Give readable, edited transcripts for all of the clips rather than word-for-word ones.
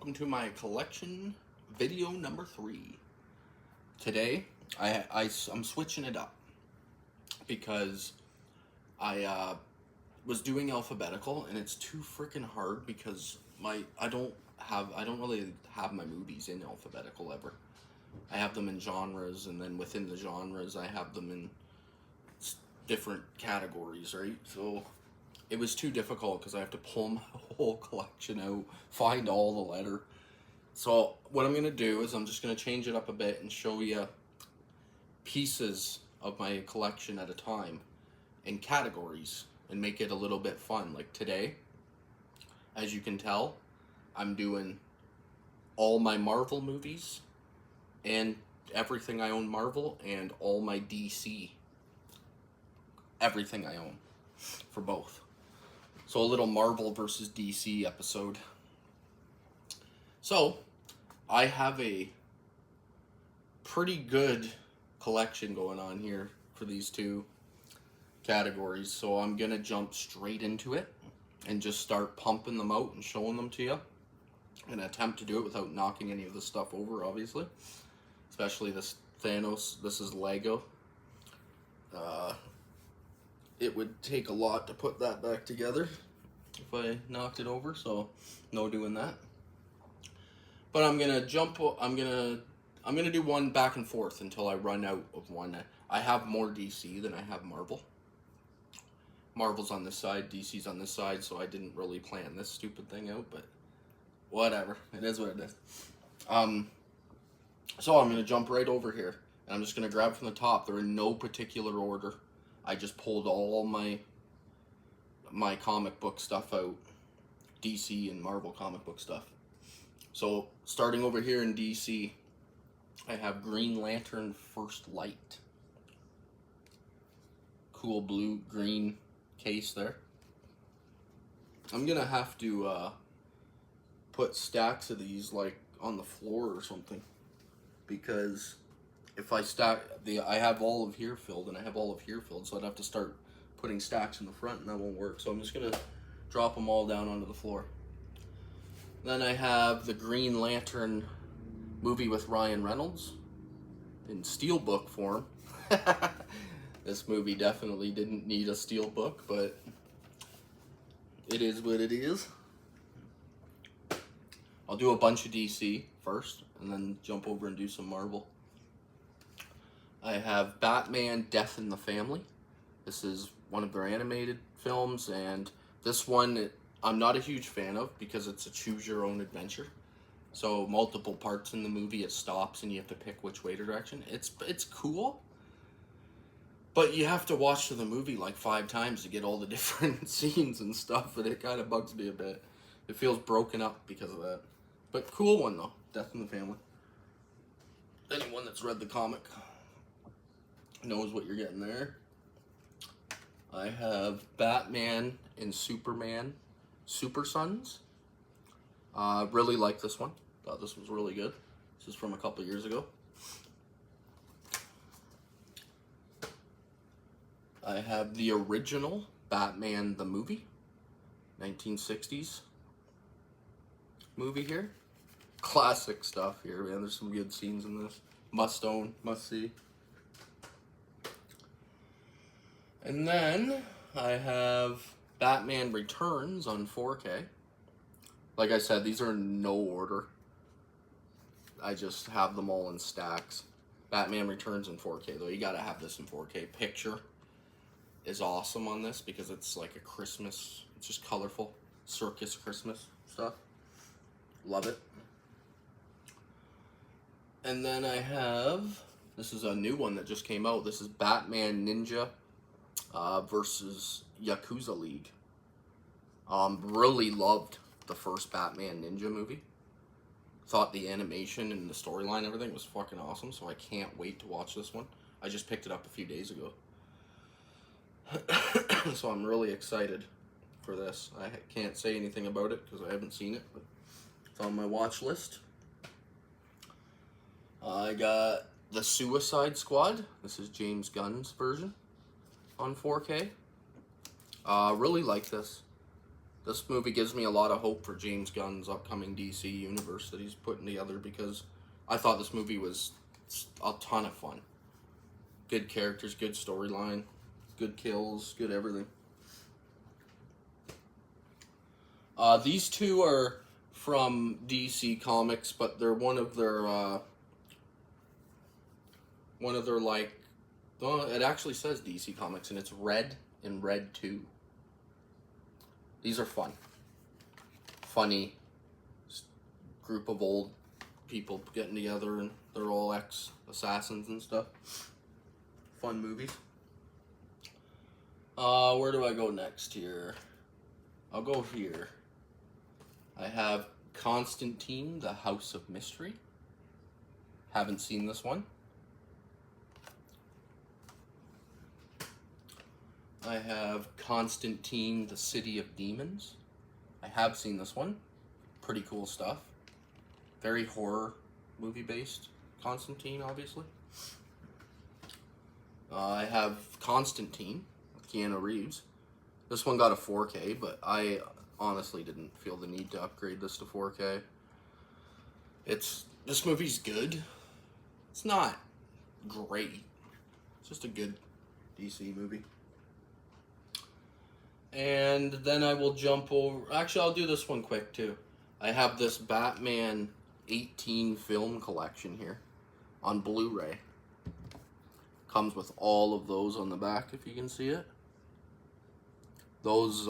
welcome to my collection video number 3. Today, I'm switching it up because I was doing alphabetical and it's too freaking hard because I don't really have my movies in alphabetical ever. I have them in genres, and then within the genres I have them in different categories, right? So it was too difficult because I have to pull my whole collection out, find all the letter. So what I'm going to do is I'm just going to change it up a bit and show you pieces of my collection at a time in categories and make it a little bit fun. Like today, as you can tell, I'm doing all my Marvel movies and everything I own Marvel, and all my DC, everything I own for both. So a little Marvel versus DC episode. So I have a pretty good collection going on here for these two categories. So I'm going to jump straight into it and just start pumping them out and showing them to you. I'm going to attempt to do it without knocking any of this stuff over, obviously. Especially this Thanos. This is Lego. It would take a lot to put that back together if I knocked it over, so no doing that. But I'm gonna do one back and forth until I run out of one. I have more DC than I have Marvel. Marvel's on this side, DC's on this side, so I didn't really plan this stupid thing out, but whatever. It is what it is. So I'm gonna jump right over here, and I'm just gonna grab from the top. They're in no particular order. I just pulled all my comic book stuff out, DC and Marvel comic book stuff. So starting over here in DC, I have Green Lantern First Light. Cool blue green case there. I'm gonna have to put stacks of these like on the floor or something, because if I stack I have all of here filled and I have all of here filled, so I'd have to start putting stacks in the front and that won't work. So I'm just gonna drop them all down onto the floor. Then I have the Green Lantern movie with Ryan Reynolds in steelbook form. This movie definitely didn't need a steelbook, but it is what it is. I'll do a bunch of DC first and then jump over and do some Marvel. I have Batman Death in the Family. This is one of their animated films, and this one I'm not a huge fan of because it's a choose your own adventure. So multiple parts in the movie, it stops and you have to pick which way direction. It's cool, but you have to watch the movie like 5 times to get all the different scenes and stuff, and it kind of bugs me a bit. It feels broken up because of that. But cool one though, Death in the Family. Anyone that's read the comic knows what you're getting there. I have Batman and Superman Super Sons. Really like this one. Thought this was really good. This is from a couple years ago. I have the original Batman the movie, 1960s movie here. Classic stuff here, man. There's some good scenes in this. Must own, must see. And then I have Batman Returns on 4K. Like I said, these are in no order. I just have them all in stacks. Batman Returns in 4K, though. You gotta have this in 4K. Picture is awesome on this because it's like a Christmas, it's just colorful. Circus Christmas stuff. Love it. And then I have, this is a new one that just came out. This is Batman Ninja versus Yakuza League. Really loved the first Batman Ninja movie. Thought the animation and the storyline, everything was fucking awesome, so I can't wait to watch this one. I just picked it up a few days ago. So I'm really excited for this. I can't say anything about it because I haven't seen it, but it's on my watch list. I got the Suicide Squad. This is James Gunn's version on 4K. Really like this. This movie gives me a lot of hope for James Gunn's upcoming DC universe that he's putting together, because I thought this movie was a ton of fun. Good characters, good storyline, good kills, good everything. These two are from DC Comics, but they're one of their like, well, it actually says DC Comics, and it's Red and Red 2. These are fun. Funny group of old people getting together, and they're all ex-assassins and stuff. Fun movies. Where do I go next here? I'll go here. I have Constantine, the House of Mystery. Haven't seen this one. I have Constantine, the City of Demons. I have seen this one. Pretty cool stuff. Very horror movie based. Constantine, obviously. I have Constantine with Keanu Reeves. This one got a 4K, but I honestly didn't feel the need to upgrade this to 4K. This movie's good. It's not great. It's just a good DC movie. And then I will jump over... Actually, I'll do this one quick, too. I have this Batman 18 film collection here on Blu-ray. Comes with all of those on the back, if you can see it. Those,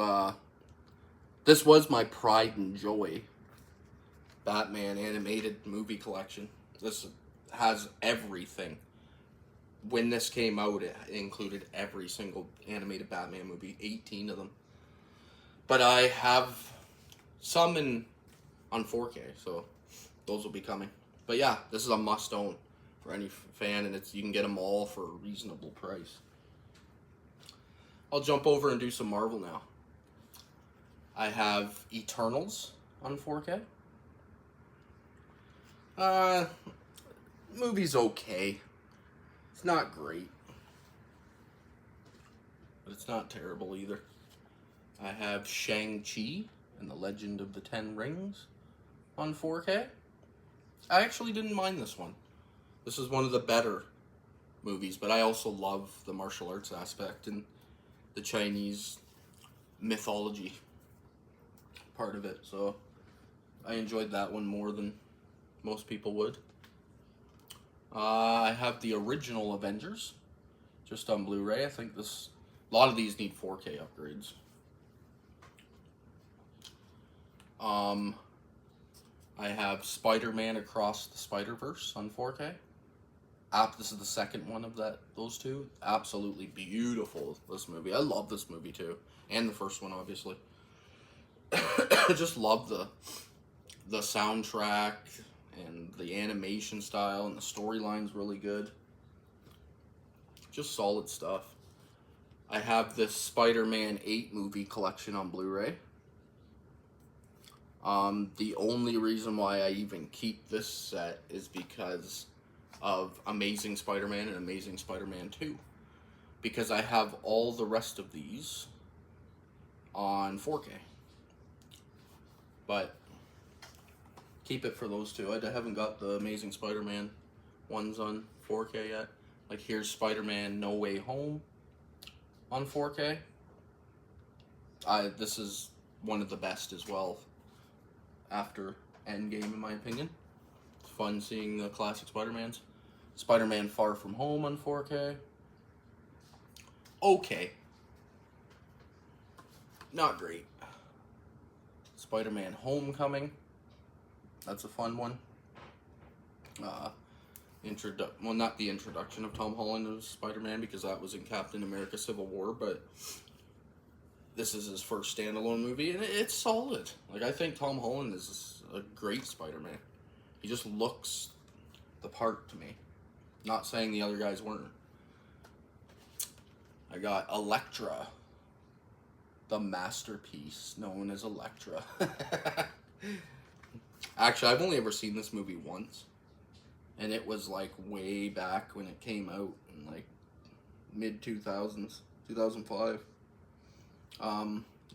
this was my pride and joy Batman animated movie collection. This has everything. When this came out, it included every single animated Batman movie, 18 of them. But I have some on 4K, so those will be coming. But yeah, this is a must-own for any fan, and you can get them all for a reasonable price. I'll jump over and do some Marvel now. I have Eternals on 4K. Movie's okay. It's not great, but it's not terrible either. I have Shang-Chi and the Legend of the Ten Rings on 4K. I actually didn't mind this one. This is one of the better movies, but I also love the martial arts aspect and the Chinese mythology part of it, so I enjoyed that one more than most people would. I have the original Avengers, just on Blu-ray. I think a lot of these need 4K upgrades. I have Spider-Man Across the Spider-Verse on 4K. This is the second one of those two. Absolutely beautiful, this movie. I love this movie too, and the first one, obviously. I just love the soundtrack and the animation style, and the storyline's really good. Just solid stuff. I have this Spider-Man 8 movie collection on Blu-ray. The only reason why I even keep this set is because of Amazing Spider-Man and Amazing Spider-Man 2. Because I have all the rest of these on 4K. But keep it for those two. I haven't got the Amazing Spider-Man ones on 4K yet. Like, here's Spider-Man No Way Home on 4K. This is one of the best as well after Endgame, in my opinion. It's fun seeing the classic Spider-Mans. Spider-Man Far From Home on 4K. Okay. Not great. Spider-Man Homecoming. That's a fun one. Well, not the introduction of Tom Holland as Spider-Man, because that was in Captain America Civil War, but this is his first standalone movie, and it's solid. Like, I think Tom Holland is a great Spider-Man. He just looks the part to me. Not saying the other guys weren't. I got Elektra, the masterpiece known as Elektra. Actually, I've only ever seen this movie once, and it was like way back when it came out in like mid-2000s, 2005.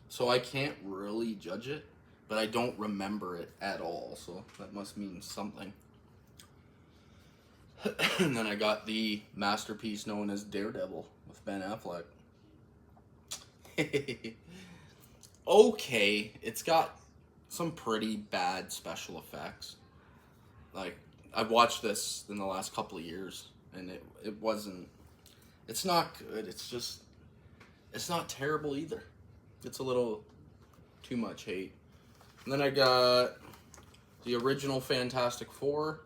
So I can't really judge it, but I don't remember it at all, so that must mean something. And then I got the masterpiece known as Daredevil with Ben Affleck. Okay, it's got some pretty bad special effects. Like, I've watched this in the last couple of years, and it wasn't, it's not good. It's not terrible either. It's a little too much hate. And then I got the original Fantastic Four,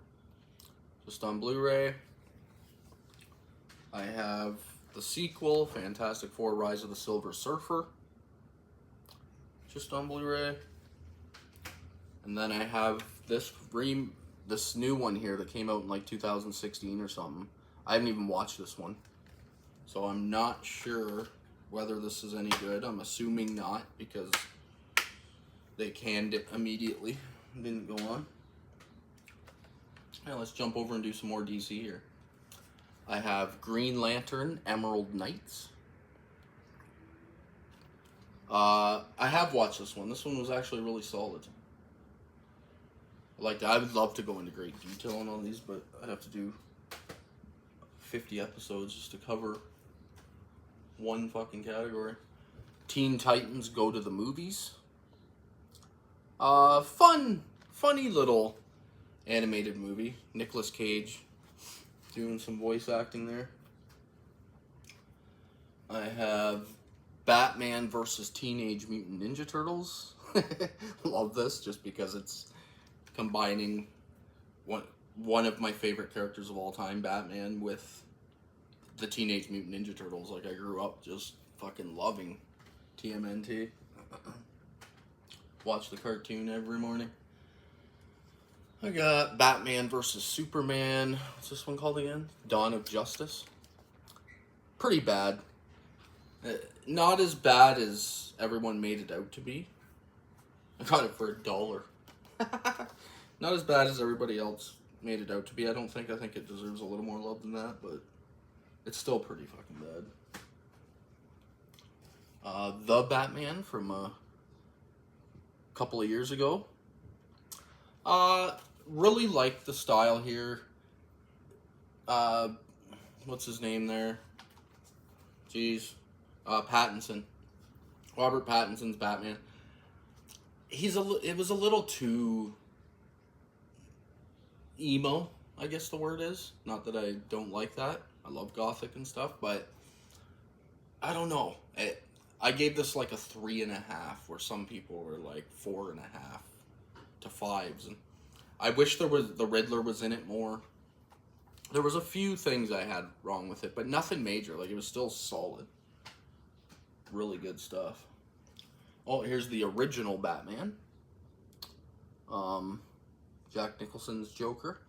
just on Blu-ray. I have the sequel, Fantastic Four: Rise of the Silver Surfer, just on Blu-ray. And then I have this new one here that came out in like 2016 or something. I haven't even watched this one, so I'm not sure whether this is any good. I'm assuming not, because they canned it immediately. It didn't go on. Now let's jump over and do some more DC here. I have Green Lantern Emerald Knights. I have watched this one. This one was actually really solid. I would love to go into great detail on all these, but I'd have to do 50 episodes just to cover one fucking category. Teen Titans Go to the Movies. Funny little animated movie. Nicolas Cage doing some voice acting there. I have Batman versus Teenage Mutant Ninja Turtles. Love this just because it's combining one of my favorite characters of all time, Batman, with the Teenage Mutant Ninja Turtles. Like, I grew up just fucking loving TMNT. Watch the cartoon every morning. I got Batman versus Superman. What's this one called again? Dawn of Justice. Pretty bad. Not as bad as everyone made it out to be. I got it for $1. Not as bad as everybody else made it out to be. I think it deserves a little more love than that, but it's still pretty fucking bad. The Batman from a couple of years ago. Really like the style here. What's his name there? Jeez. Pattinson. Robert Pattinson's Batman. It was a little too emo, I guess the word is. Not that I don't like that. I love gothic and stuff, but I don't know. I gave this like a 3.5, where some people were like 4.5 to 5s, and I wish the Riddler was in it more. There was a few things I had wrong with it, but nothing major. Like, it was still solid. Really good stuff. Oh, here's the original Batman. Jack Nicholson's Joker.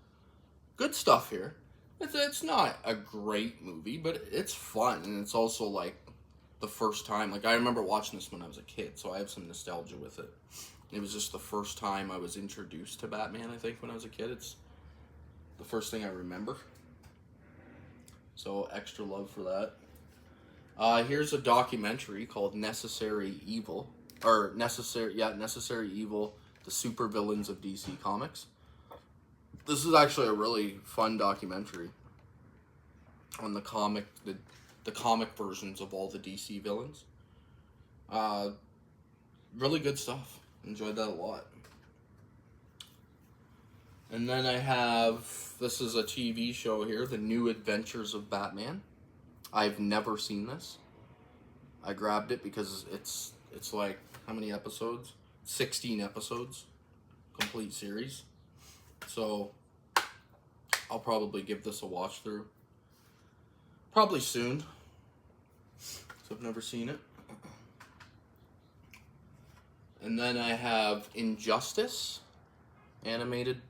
Good stuff here. It's not a great movie, but it's fun, and it's also like the first time. Like, I remember watching this when I was a kid, so I have some nostalgia with it. It was just the first time I was introduced to Batman, I think, when I was a kid. It's the first thing I remember. So, extra love for that. Here's a documentary called Necessary Evil. Necessary Evil, the Supervillains of DC Comics. This is actually a really fun documentary on the comic versions of all the DC villains. Really good stuff. Enjoyed that a lot. And then I have, this is a TV show here, The New Adventures of Batman. I've never seen this. I grabbed it because it's like, how many episodes? 16 episodes. Complete series. So, I'll probably give this a watch through. Probably soon. So I've never seen it. And then I have Injustice, animated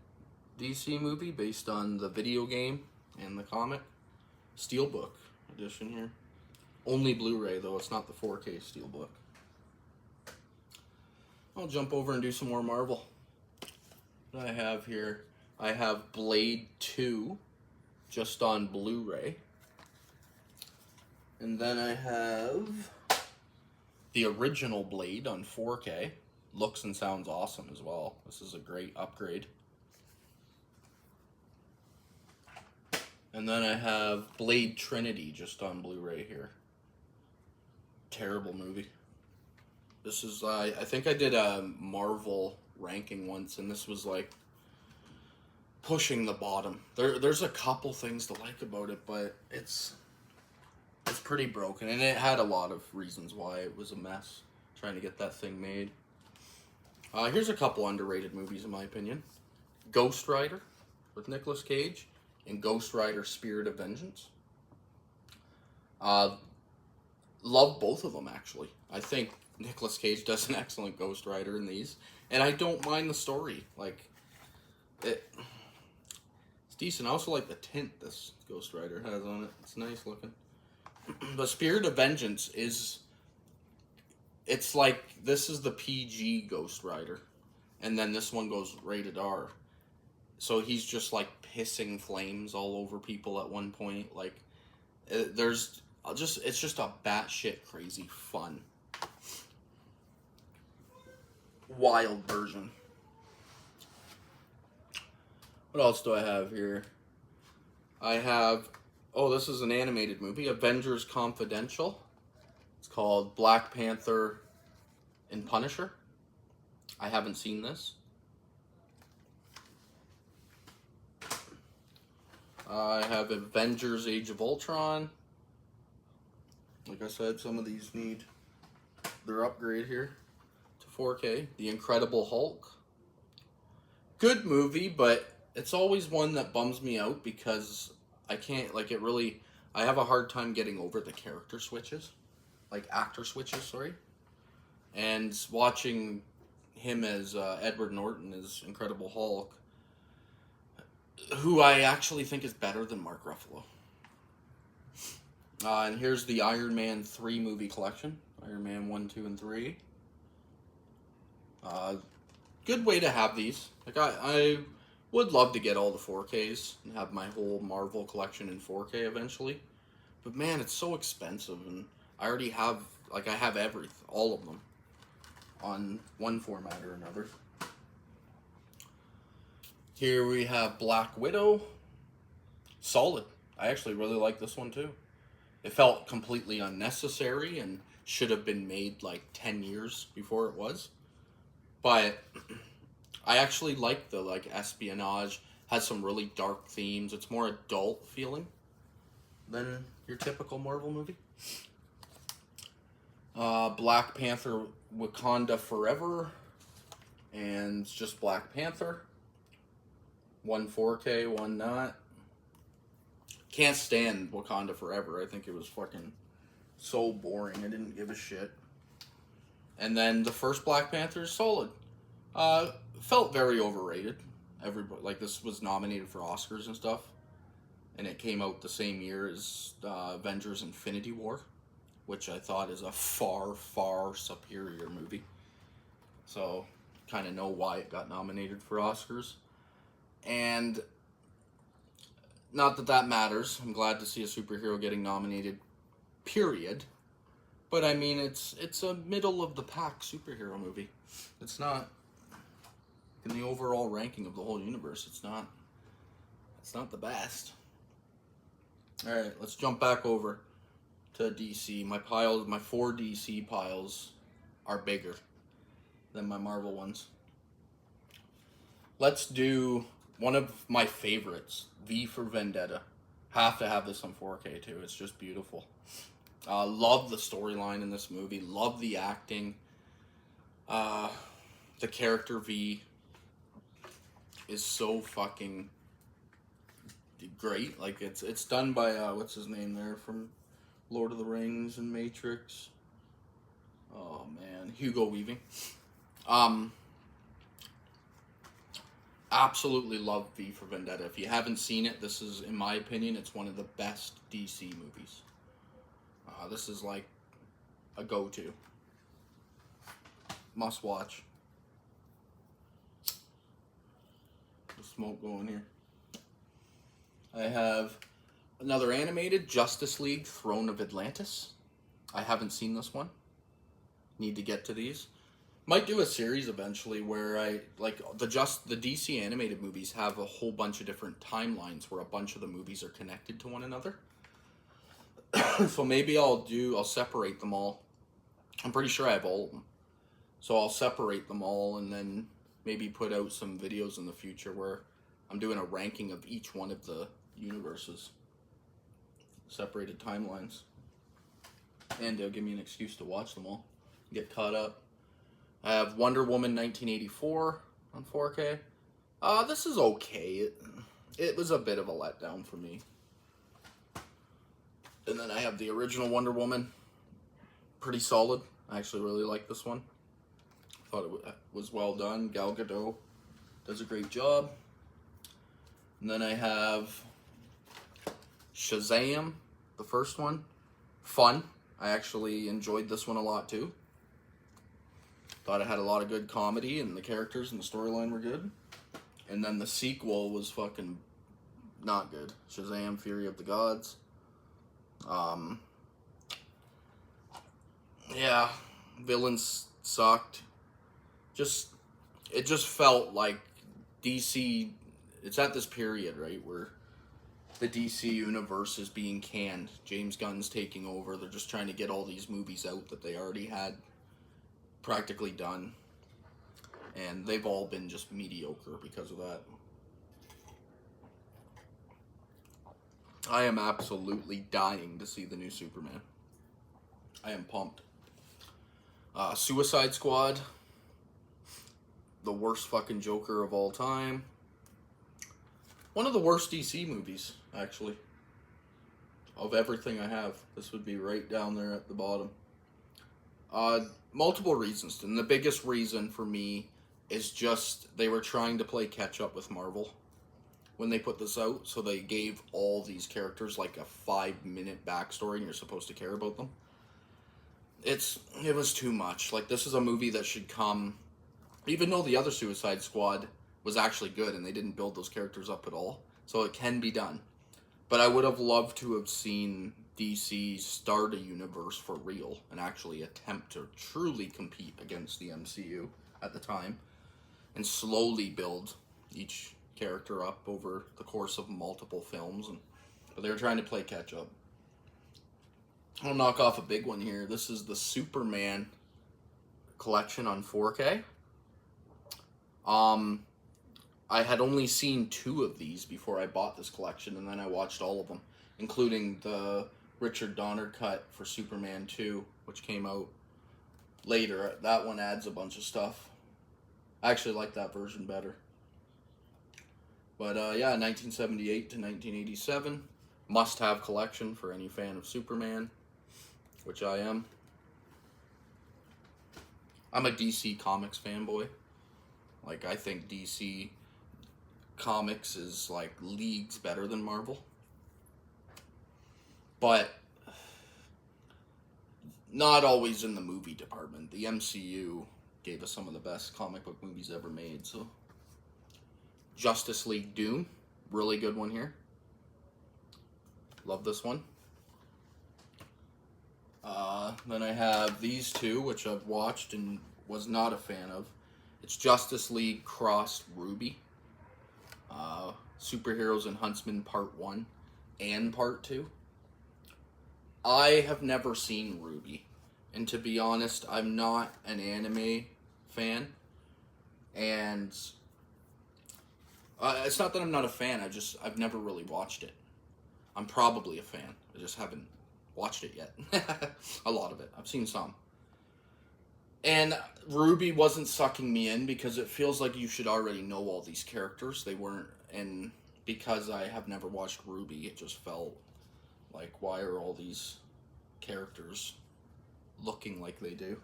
DC movie based on the video game and the comic. Steelbook edition here. Only Blu-ray though, it's not the 4K Steelbook. I'll jump over and do some more Marvel. What I have here, I have Blade 2, just on Blu-ray. And then I have the original Blade on 4K. Looks and sounds awesome as well. This is a great upgrade. And then I have Blade Trinity just on Blu-ray here. Terrible movie. This is, I think I did a Marvel ranking once, and this was like pushing the bottom. There's a couple things to like about it, but it's pretty broken, and it had a lot of reasons why it was a mess trying to get that thing made. Here's a couple underrated movies in my opinion. Ghost Rider with Nicolas Cage and Ghost Rider Spirit of Vengeance. Love both of them, actually. I think Nicolas Cage does an excellent Ghost Rider in these, and I don't mind the story. Like, it's decent. I also like the tint this Ghost Rider has on it. It's nice looking. But Spirit of Vengeance it's like, this is the PG Ghost Rider, and then this one goes rated R. So he's just like pissing flames all over people at one point. Like, it's just a batshit crazy fun, wild version. What else do I have here? I have, this is an animated movie, Avengers Confidential. It's called Black Panther and Punisher. I haven't seen this. I have Avengers Age of Ultron. Like I said, some of these need their upgrade here to 4K. The Incredible Hulk. Good movie, but it's always one that bums me out because I can't, like, I have a hard time getting over the character switches. Like, actor switches, sorry. And watching him as Edward Norton as Incredible Hulk, who I actually think is better than Mark Ruffalo. And here's the Iron Man 3 movie collection. Iron Man 1, 2, and 3. Good way to have these. Like, I would love to get all the 4Ks and have my whole Marvel collection in 4K eventually. But man, it's so expensive, and I already have, like, I have all of them on one format or another. Here we have Black Widow. Solid. I actually really like this one too. It felt completely unnecessary and should have been made like 10 years before it was. But I actually like the espionage, has some really dark themes. It's more adult feeling than your typical Marvel movie. Black Panther Wakanda Forever, and it's just Black Panther. One 4K, one not. Can't stand Wakanda Forever. I think it was fucking so boring. I didn't give a shit. And then the first Black Panther is solid. Felt very overrated. Everybody, like, this was nominated for Oscars and stuff, and it came out the same year as Avengers Infinity War, which I thought is a far, far superior movie. So, kind of know why it got nominated for Oscars. And not that matters. I'm glad to see a superhero getting nominated, period. But I mean, it's a middle of the pack superhero movie. It's not, in the overall ranking of the whole universe, it's not the best. Alright, let's jump back over to DC. My 4 DC piles are bigger than my Marvel ones. Let's do one of my favorites, V for Vendetta. Have to have this on 4K too. It's just beautiful. Love the storyline in this movie. Love the acting. The character V is so fucking great. Like, it's done by what's his name there from Lord of the Rings and Matrix. Oh man, Hugo Weaving. Absolutely love V for Vendetta. If you haven't seen it, this is, in my opinion, it's one of the best DC movies. This is like a go-to. Must watch. The smoke going here. I have another animated, Justice League Throne of Atlantis. I haven't seen this one. need to get to these. Might do a series eventually where I like the DC animated movies have a whole bunch of different timelines where a bunch of the movies are connected to one another. So maybe I'll separate them all. I'm pretty sure I have all of them. So I'll separate them all and then maybe put out some videos in the future where I'm doing a ranking of each one of the universes. Separated timelines. And it'll give me an excuse to watch them all. Get caught up. I have Wonder Woman 1984 on 4K. This is okay. It was a bit of a letdown for me. And then I have the original Wonder Woman. Pretty solid. I actually really like this one. Thought it was well done. Gal Gadot does a great job. And then I have Shazam, the first one. Fun. I actually enjoyed this one a lot too. Thought it had a lot of good comedy and the characters and the storyline were good. And then the sequel was fucking not good. Shazam, Fury of the Gods. Yeah, villains sucked. It just felt like DC, it's at this period, right, where the DC universe is being canned. James Gunn's taking over. They're just trying to get all these movies out that they already had practically done. And they've all been just mediocre because of that. I am absolutely dying to see the new Superman. I am pumped. Suicide Squad. The worst fucking Joker of all time. One of the worst DC movies, actually. Of everything I have. This would be right down there at the bottom. Multiple reasons. And the biggest reason for me is just they were trying to play catch up with Marvel when they put this out. So they gave all these characters like a 5-minute backstory and you're supposed to care about them. It was too much. Like, this is a movie that should come, even though the other Suicide Squad was actually good and they didn't build those characters up at all. So it can be done. But I would have loved to have seen DC start a universe for real and actually attempt to truly compete against the MCU at the time and slowly build each character up over the course of multiple films. But they were trying to play catch up. I'll knock off a big one here. This is the Superman collection on 4K. I had only seen 2 of these before I bought this collection, and then I watched all of them, including the Richard Donner cut for Superman 2, which came out later. That one adds a bunch of stuff. I actually like that version better. But yeah, 1978 to 1987. Must-have collection for any fan of Superman, which I am. I'm a DC Comics fanboy. Like, I think DC Comics is, like, leagues better than Marvel. But not always in the movie department. The MCU gave us some of the best comic book movies ever made, so. Justice League Doom. Really good one here. Love this one. Then I have these two, which I've watched and was not a fan of. It's Justice League Cross Ruby. Superheroes and Huntsmen Part 1 and Part 2. I have never seen Ruby. And to be honest, I'm not an anime fan. And it's not that I'm not a fan, I've never really watched it. I'm probably a fan. I just haven't watched it yet. A lot of it. I've seen some. And Ruby wasn't sucking me in because it feels like you should already know all these characters. They weren't, and because I have never watched Ruby, it just felt like, why are all these characters looking like they do?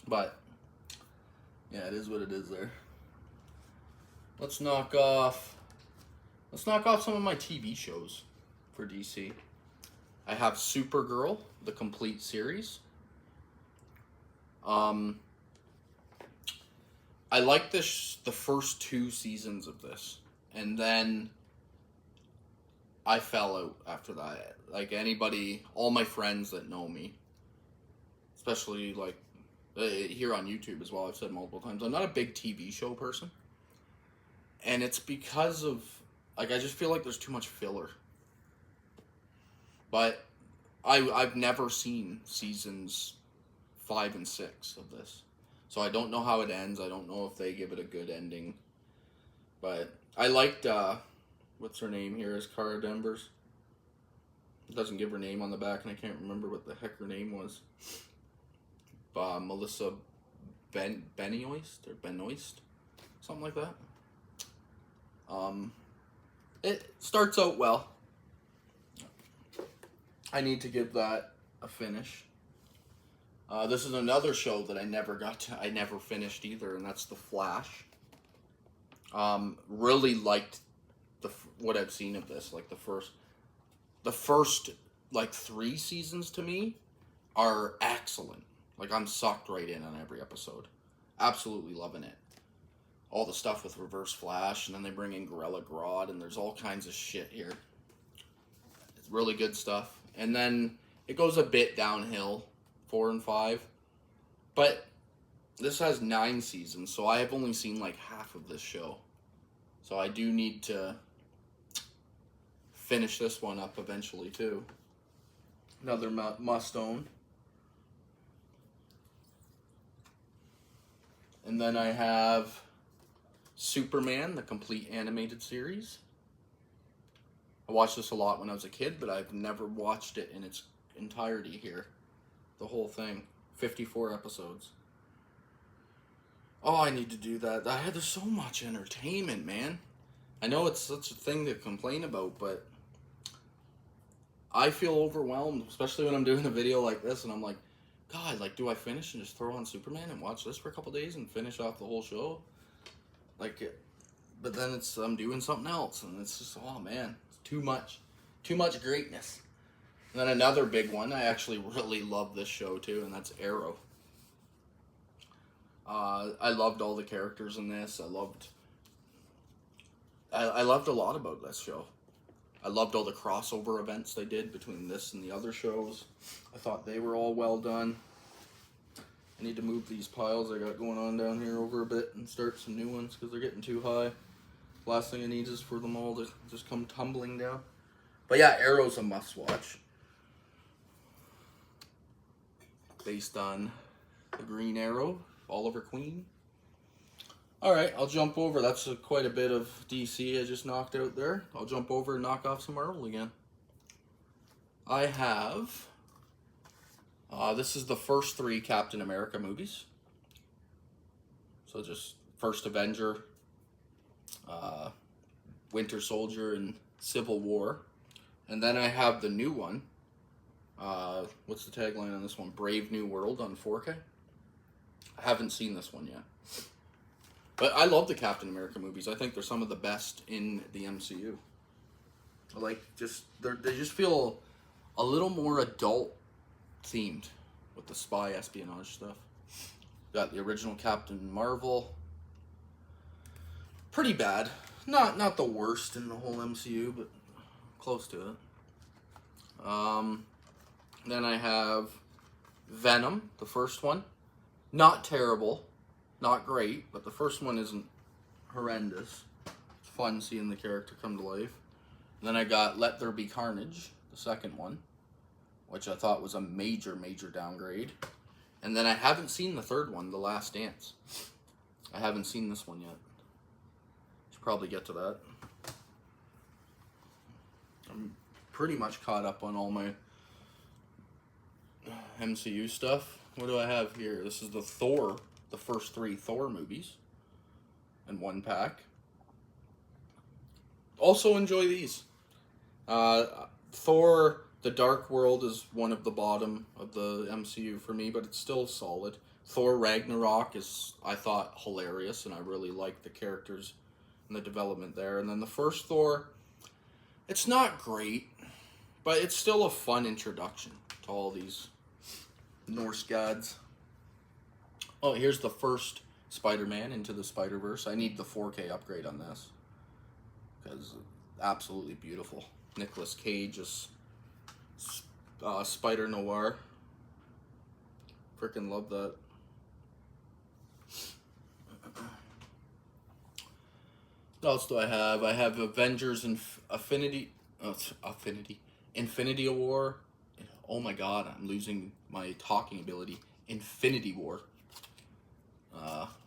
But, yeah, it is what it is there. Let's knock off some of my TV shows for DC. I have Supergirl, the complete series. I liked the first 2 seasons of this, and then I fell out after that. Like, all my friends that know me especially like here on YouTube as well. I've said multiple times, I'm not a big TV show person, and it's because of like I just feel like there's too much filler. But I've never seen seasons 5 and 6 of this, so I don't know how it ends. I don't know if they give it a good ending, but I liked what's her name here is Cara Danvers. It doesn't give her name on the back, and I can't remember what the heck her name was. Melissa Benoist or Benoist, something like that. It starts out well. I need to give that a finish. This is another show that I never finished either, and that's The Flash. Really liked what I've seen of this. Like the first like 3 seasons to me are excellent. Like I'm sucked right in on every episode. Absolutely loving it. All the stuff with Reverse Flash, and then they bring in Gorilla Grodd, and there's all kinds of shit here. It's really good stuff. And then it goes a bit downhill, 4 and 5. But this has 9 seasons, so I have only seen like half of this show. So I do need to finish this one up eventually too. Another must own. And then I have Superman, the complete animated series. I watched this a lot when I was a kid, but I've never watched it in its entirety here. The whole thing. 54 episodes. Oh, I need to do that. There's so much entertainment, man. I know it's such a thing to complain about, but I feel overwhelmed, especially when I'm doing a video like this, and I'm like, God, like, do I finish and just throw on Superman and watch this for a couple days and finish off the whole show? Like, but then I'm doing something else, and it's just, oh man, it's too much greatness. And then another big one, I actually really love this show too, and that's Arrow. I loved all the characters in this. I loved a lot about this show. I loved all the crossover events they did between this and the other shows. I thought they were all well done. I need to move these piles I got going on down here over a bit and start some new ones because they're getting too high. Last thing I need is for them all to just come tumbling down. But yeah, Arrow's a must-watch. Based on the Green Arrow, Oliver Queen. Alright, I'll jump over. That's quite a bit of DC I just knocked out there. I'll jump over and knock off some Marvel again. I have... this is the first 3 Captain America movies. So just first Avenger, Winter Soldier, and Civil War. And then I have the new one. What's the tagline on this one? Brave New World on 4K. I haven't seen this one yet. But I love the Captain America movies. I think they're some of the best in the MCU. Like, they just feel a little more adult themed with the spy espionage stuff. Got the original Captain Marvel. Pretty bad. Not the worst in the whole MCU, but close to it. Then I have Venom, the first one. Not terrible. Not great, but the first one isn't horrendous. It's fun seeing the character come to life. And then I got Let There Be Carnage, the second one, which I thought was a major downgrade. And then I haven't seen the third one, The Last Dance. I haven't seen this one yet. Should probably get to that. I'm pretty much caught up on all my MCU stuff. What do I have here? This is the first 3 Thor movies in 1 pack. Also enjoy these. Thor: The Dark World is one of the bottom of the MCU for me, but it's still solid. Thor: Ragnarok is, I thought, hilarious, and I really liked the characters and the development there. And then the first Thor, it's not great, but it's still a fun introduction to all these Norse gods. Oh, here's the first Spider-Man Into the Spider-Verse. I need the 4K upgrade on this because absolutely beautiful. Nicolas Cage is Spider Noir. freaking love that. What else do I have? I have Avengers Infinity War. Oh my god, I'm losing my talking ability. Infinity War.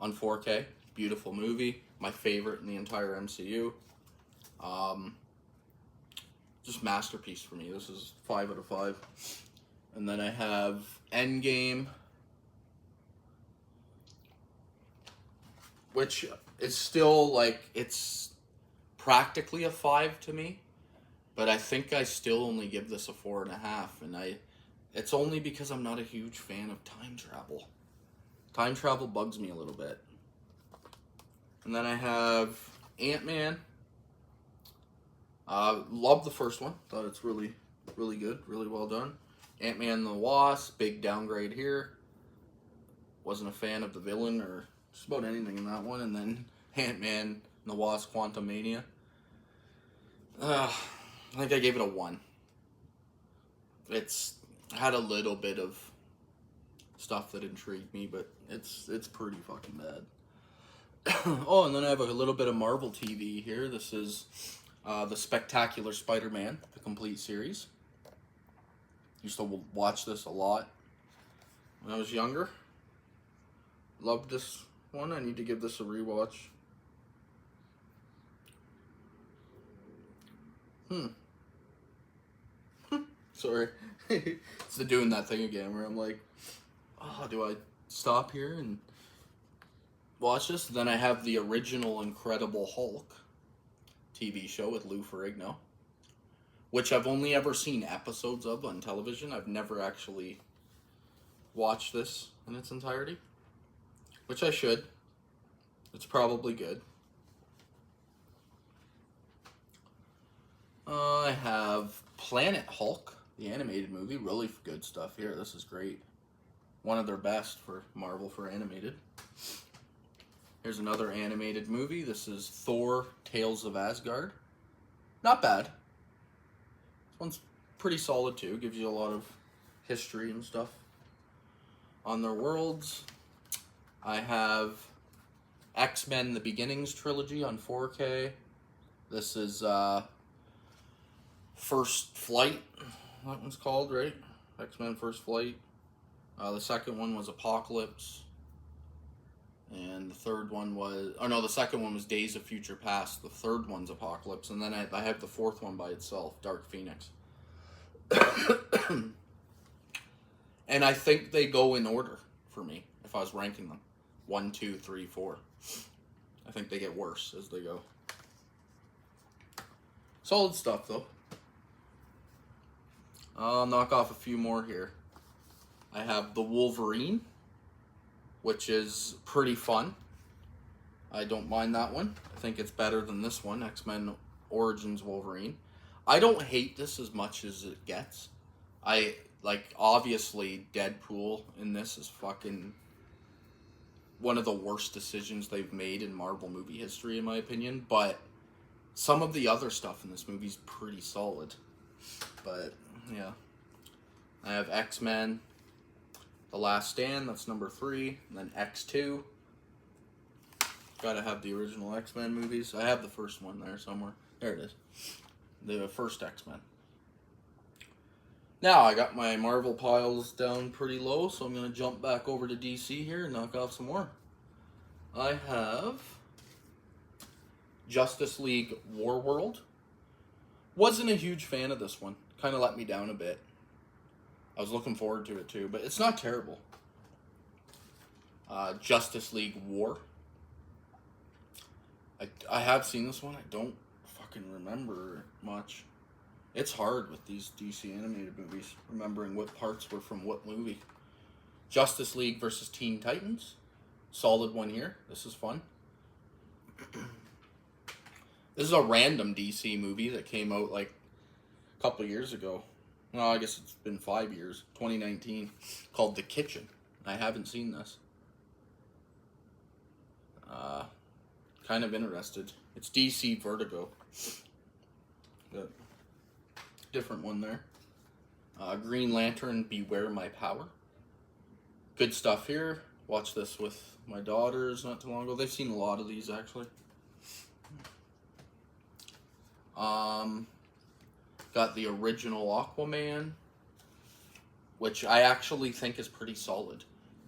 On 4K. Beautiful movie. My favorite in the entire MCU. Just masterpiece for me. This is 5 out of 5. And then I have Endgame, which is still like, it's practically a 5 to me, but I think I still only give this a 4.5, and it's only because I'm not a huge fan of time travel. Time travel bugs me a little bit. And then I have Ant-Man. Love the first one. Thought it's really, really good. Really well done. Ant-Man and the Wasp. Big downgrade here. Wasn't a fan of the villain or just about anything in that one. And then Ant-Man and the Wasp Quantumania. I think I gave it a 1. It's had a little bit of stuff that intrigued me, but it's pretty fucking bad. Oh, and then I have a little bit of Marvel TV here. This is the Spectacular Spider-Man, the complete series. Used to watch this a lot when I was younger. Loved this one. I need to give this a rewatch. Sorry. It's doing that thing again where I'm like, oh, do I stop here and watch this? Then I have the original Incredible Hulk TV show with Lou Ferrigno, which I've only ever seen episodes of on television. I've never actually watched this in its entirety, which I should. It's probably good. I have Planet Hulk, the animated movie. Really good stuff here. This is great. One of their best for Marvel for animated. Here's another animated movie. This is Thor, Tales of Asgard. Not bad. This one's pretty solid too. Gives you a lot of history and stuff on their worlds. I have X-Men The Beginnings trilogy on 4K. This is First Flight. That one's called, right? X-Men First Flight. The second one was Apocalypse. And the third one was... Oh no, the second one was Days of Future Past. The third one's Apocalypse. And then I have the fourth one by itself, Dark Phoenix. And I think they go in order for me, if I was ranking them. 1, 2, 3, 4. I think they get worse as they go. Solid stuff, though. I'll knock off a few more here. I have The Wolverine, which is pretty fun. I don't mind that one. I think it's better than this one, X-Men Origins Wolverine. I don't hate this as much as it gets. Obviously, Deadpool in this is fucking one of the worst decisions they've made in Marvel movie history, in my opinion. But some of the other stuff in this movie is pretty solid. But, yeah. I have X-Men, The Last Stand, that's number 3. And then X2. Gotta have the original X-Men movies. I have the first one there somewhere. There it is. The first X-Men. Now, I got my Marvel piles down pretty low, so I'm going to jump back over to DC here and knock off some more. I have Justice League Warworld. Wasn't a huge fan of this one. Kind of let me down a bit. I was looking forward to it too, but it's not terrible. Justice League War. I have seen this one. I don't fucking remember much. It's hard with these DC animated movies, remembering what parts were from what movie. Justice League versus Teen Titans. Solid one here. This is fun. This is a random DC movie that came out like a couple years ago. Well, I guess it's been 5 years. 2019. Called The Kitchen. I haven't seen this. Kind of interested. It's DC Vertigo. But different one there. Green Lantern, Beware My Power. Good stuff here. Watched this with my daughters not too long ago. They've seen a lot of these actually. Got the original Aquaman, which I actually think is pretty solid.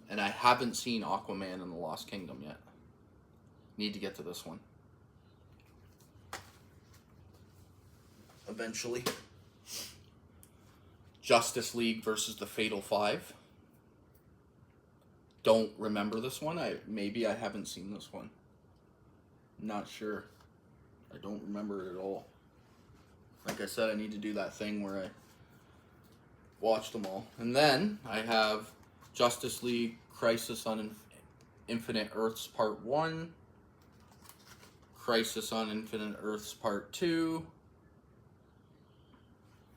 And I haven't seen Aquaman in the Lost Kingdom yet. Need to get to this one. Eventually. Justice League versus the Fatal Five. Don't remember this one. Maybe I haven't seen this one. Not sure. I don't remember it at all. Like I said, I need to do that thing where I watch them all. And then I have Justice League Crisis on Infinite Earths Part 1, Crisis on Infinite Earths Part 2,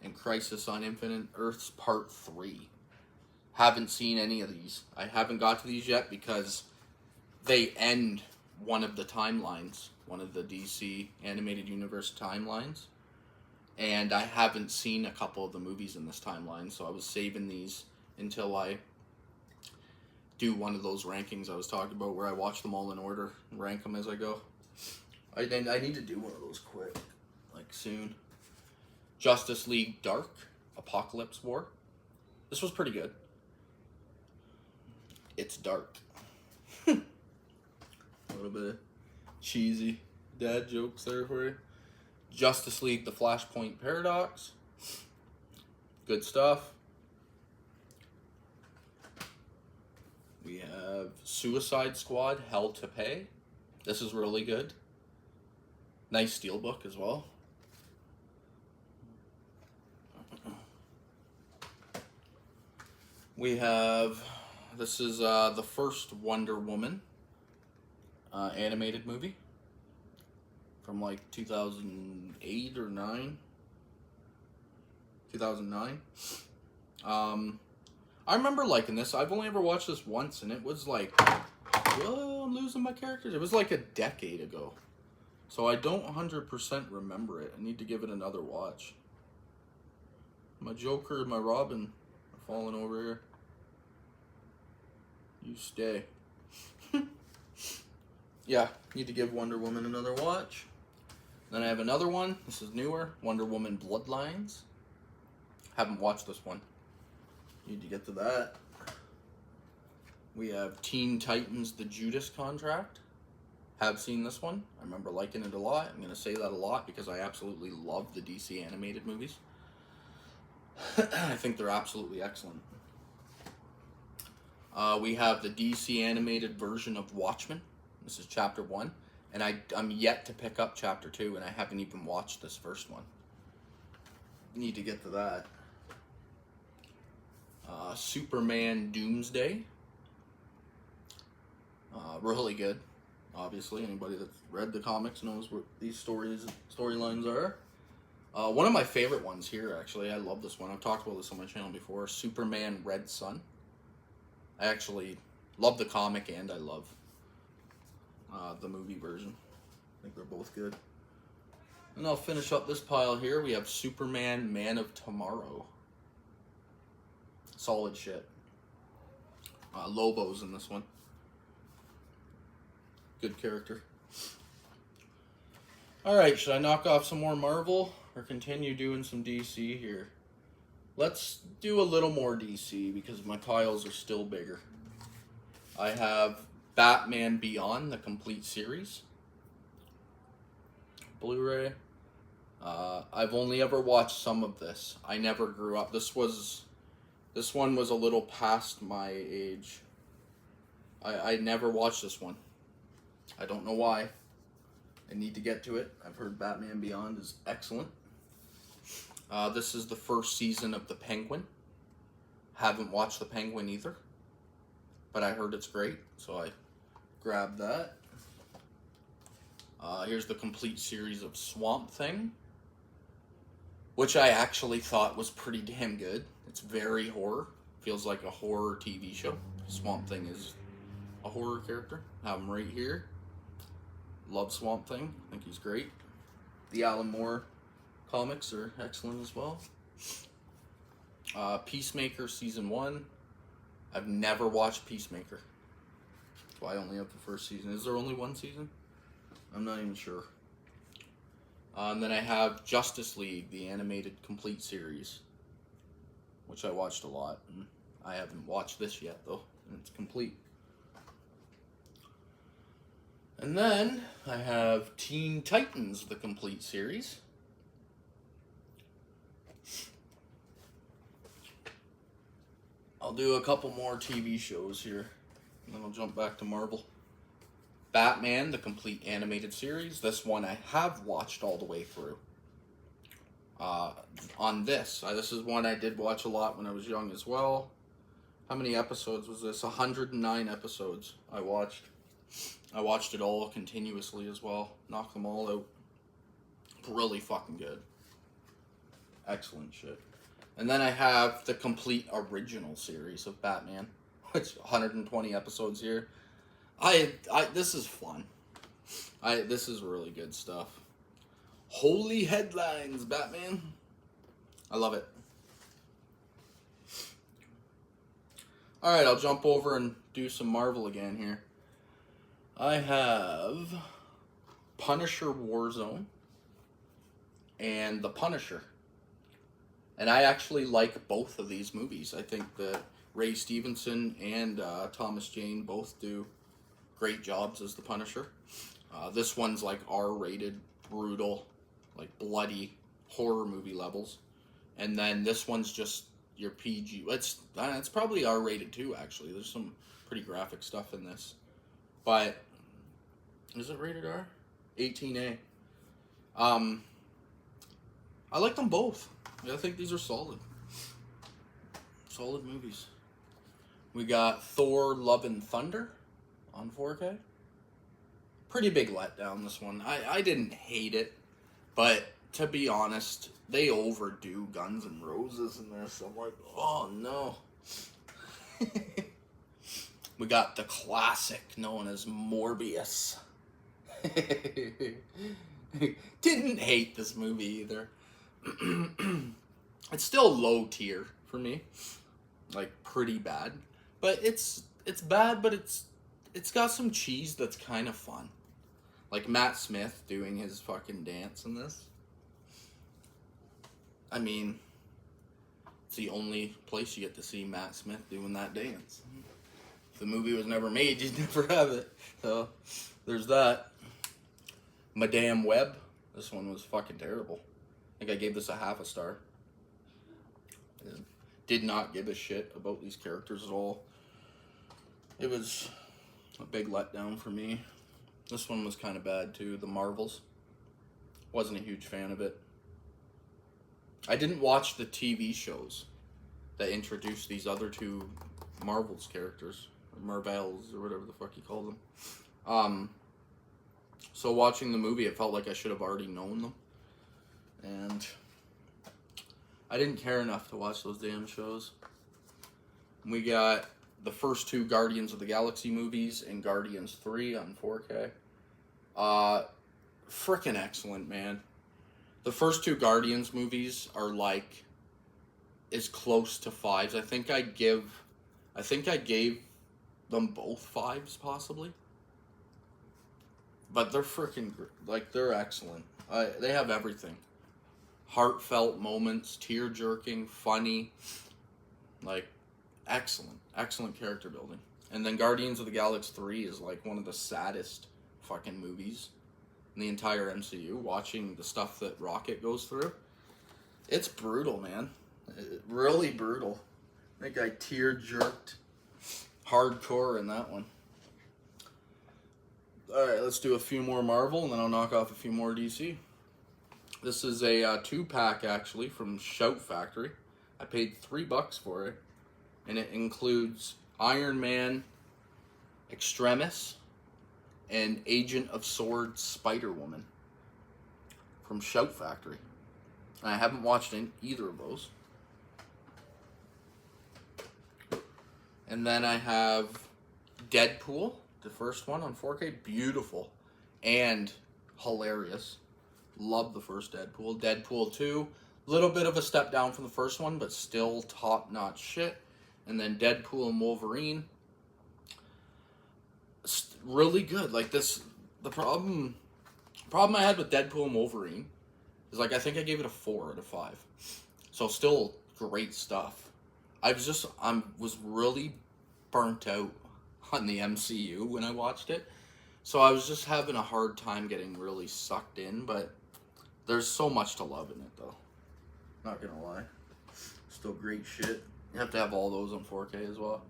and Crisis on Infinite Earths Part 3. Haven't seen any of these. I haven't got to these yet because they end one of the timelines, one of the DC Animated Universe timelines. And I haven't seen a couple of the movies in this timeline, so I was saving these until I do one of those rankings I was talking about where I watch them all in order and rank them as I go. I need to do one of those quick, like soon. Justice League Dark, Apocalypse War. This was pretty good. It's dark. A little bit of cheesy dad jokes there for you. Justice League, The Flashpoint Paradox. Good stuff. We have Suicide Squad, Hell to Pay. This is really good. Nice steelbook as well. We have, this is the first Wonder Woman animated movie. From like 2008 or 9. 2009. I remember liking this. I've only ever watched this once, and it was like, well, I'm losing my characters. It was like a decade ago. So I don't 100% remember it. I need to give it another watch. My Joker and my Robin are falling over here. You stay. Yeah, need to give Wonder Woman another watch. Then I have another one. This is newer. Wonder Woman Bloodlines. Haven't watched this one. Need to get to that. We have Teen Titans The Judas Contract. Have seen this one. I remember liking it a lot. I'm going to say that a lot because I absolutely love the DC animated movies. I think they're absolutely excellent. We have the DC animated version of Watchmen. This is chapter 1. And I'm yet to pick up chapter 2, and I haven't even watched this first one. Need to get to that. Superman Doomsday. Really good. Obviously, anybody that's read the comics knows what these storylines are. One of my favorite ones here, actually. I love this one. I've talked about this on my channel before. Superman Red Sun. I actually love the comic, and I love the movie version. I think they're both good. And I'll finish up this pile here. We have Superman Man of Tomorrow. Solid shit. Lobo's in this one. Good character. Alright, should I knock off some more Marvel or continue doing some DC here? Let's do a little more DC because my piles are still bigger. I have Batman Beyond, the complete series. Blu-ray. I've only ever watched some of this. I never grew up. This one was a little past my age. I never watched this one. I don't know why. I need to get to it. I've heard Batman Beyond is excellent. This is the first season of The Penguin. Haven't watched The Penguin either. But I heard it's great, so I grabbed that. Here's the complete series of Swamp Thing, which I actually thought was pretty damn good. It's very horror. Feels like a horror TV show. Swamp Thing is a horror character. Have him right here. Love Swamp Thing. I think he's great. The Alan Moore comics are excellent as well. Peacemaker Season 1. I've never watched Peacemaker. That's why I only have the first season. Is there only one season? I'm not even sure. And then I have Justice League, the animated complete series, which I watched a lot. And I haven't watched this yet, though, and it's complete. And then I have Teen Titans, the complete series. I'll do a couple more TV shows here, and then I'll jump back to Marvel. Batman, the complete animated series. This one I have watched all the way through. On this is one I did watch a lot when I was young as well. How many episodes was this? 109 episodes I watched. I watched it all continuously as well. Knocked them all out. Really fucking good. Excellent shit. And then I have the complete original series of Batman, which 120 episodes here. This is fun. This is really good stuff. Holy headlines, Batman. I love it. Alright, I'll jump over and do some Marvel again here. I have Punisher Warzone and The Punisher. And I actually like both of these movies. I think that Ray Stevenson and Thomas Jane both do great jobs as the Punisher. This one's like R-rated, brutal, like bloody horror movie levels. And then this one's just your PG. It's probably R-rated too, actually. There's some pretty graphic stuff in this. But is it rated R? 18A. I like them both. I think these are solid. Solid movies. We got Thor Love and Thunder on 4K. Pretty big letdown, this one. I didn't hate it, but to be honest, they overdo Guns N' Roses in this. I'm like, oh no. We got the classic known as Morbius. Didn't hate this movie either. It's still low tier for me. Like, pretty bad. But it's bad, but it's got some cheese that's kind of fun. Like Matt Smith doing his fucking dance in this. I mean, it's the only place you get to see Matt Smith doing that dance. If the movie was never made, you'd never have it. So, there's that. Madame Web. This one was fucking terrible. I think I gave this a half a star. I did not give a shit about these characters at all. It was a big letdown for me. This one was kind of bad too. The Marvels. Wasn't a huge fan of it. I didn't watch the TV shows that introduced these other two Marvels characters. Or Marvels, or whatever the fuck you call them. So watching the movie, it felt like I should have already known them. And I didn't care enough to watch those damn shows. We got the first two Guardians of the Galaxy movies and Guardians 3 on 4K. Frickin' excellent, man. The first two Guardians movies are like as close to 5s. I think I gave them both 5s possibly. But they're frickin' like they're excellent. They have everything. Heartfelt moments, tear-jerking, funny, like excellent character building. And then Guardians of the Galaxy 3 is like one of the saddest fucking movies in the entire MCU. Watching the stuff that Rocket goes through, it's brutal, man. Really brutal. I think I tear-jerked hardcore in that one. Alright, let's do a few more Marvel, and then I'll knock off a few more DC. This is a 2-pack, actually, from Shout Factory. I paid $3 for it. And it includes Iron Man, Extremis, and Agent of Sword Spider-Woman from Shout Factory. I haven't watched either of those. And then I have Deadpool, the first one on 4K. Beautiful and hilarious. Love the first Deadpool. Deadpool 2, little bit of a step down from the first one, but still top-notch shit. And then Deadpool and Wolverine, really good. Like this, the problem I had with Deadpool and Wolverine is like I think I gave it a 4 out of 5. So still great stuff. Was really burnt out on the MCU when I watched it. So I was just having a hard time getting really sucked in, but there's so much to love in it though. Not gonna lie. Still great shit. You have to have all those on 4K as well.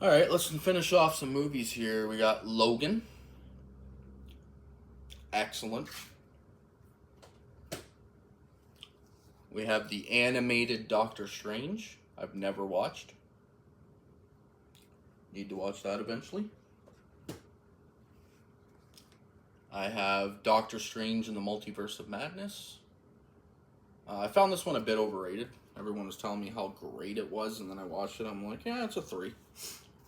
Alright, let's finish off some movies here. We got Logan. Excellent. We have the animated Doctor Strange. I've never watched. Need to watch that eventually. I have Doctor Strange in the Multiverse of Madness. I found this one a bit overrated. Everyone was telling me how great it was, and then I watched it. I'm like, yeah, it's a 3.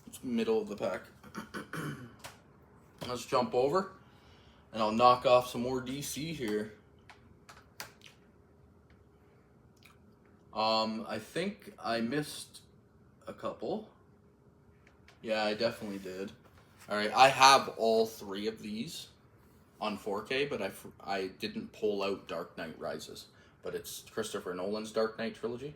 It's middle of the pack. Let's jump over, and I'll knock off some more DC here. I think I missed a couple. Yeah, I definitely did. Alright, I have all 3 of these on 4K, but I didn't pull out Dark Knight Rises. But it's Christopher Nolan's Dark Knight trilogy.